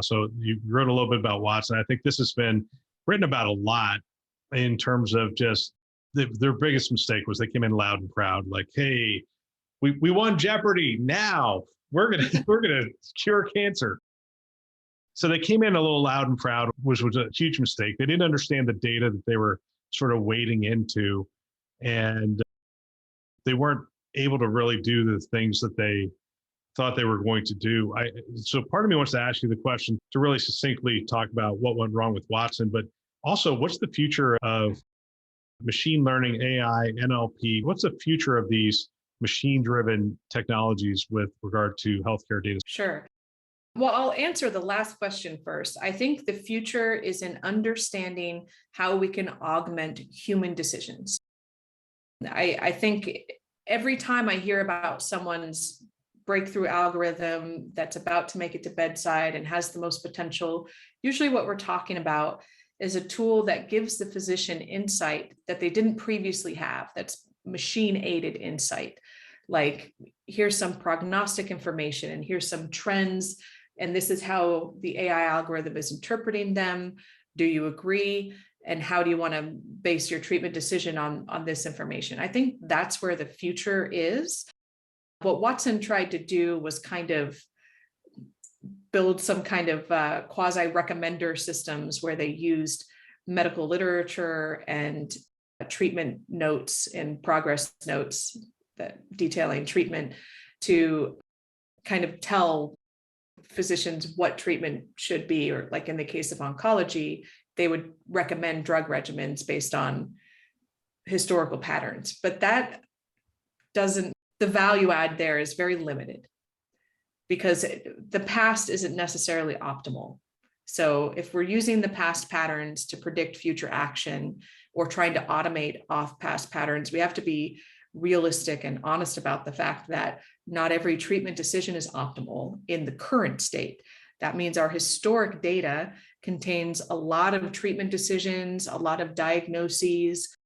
So you wrote a little bit about Watson. I think this has been written about a lot in terms of just their biggest mistake was they came in loud and proud, like, "Hey, we won Jeopardy. Now we're gonna we're gonna cure cancer." So they came in a little loud and proud, which was a huge mistake. They didn't understand the data that they were sort of wading into, and they weren't able to really do the things that they thought they were going to do. So part of me wants to ask you the question to really succinctly talk about what went wrong with Watson, but also what's the future of machine learning, AI, NLP? What's the future of these machine-driven technologies with regard to healthcare data? Sure. Well, I'll answer the last question first. I think the future is in understanding how we can augment human decisions. I think every time I hear about someone's breakthrough algorithm that's about to make it to bedside and has the most potential, usually what we're talking about is a tool that gives the physician insight that they didn't previously have. That's machine aided insight. Like, here's some prognostic information and here's some trends, and this is how the AI algorithm is interpreting them. Do you agree? And how do you want to base your treatment decision on this information? I think that's where the future is. What Watson tried to do was kind of build some kind of quasi-recommender systems where they used medical literature and treatment notes and progress notes that detailing treatment to kind of tell physicians what treatment should be, or like in the case of oncology, they would recommend drug regimens based on historical patterns. But that doesn't, the value add there is very limited because the past isn't necessarily optimal. So if we're using the past patterns to predict future action or trying to automate off past patterns, we have to be realistic and honest about the fact that not every treatment decision is optimal in the current state. That means our historic data contains a lot of treatment decisions, a lot of diagnoses,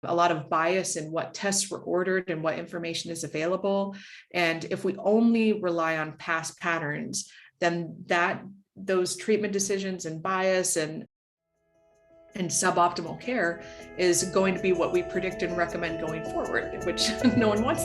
a lot of bias in what tests were ordered and what information is available. And if we only rely on past patterns, then those treatment decisions and bias and suboptimal care is going to be what we predict and recommend going forward, which no one wants.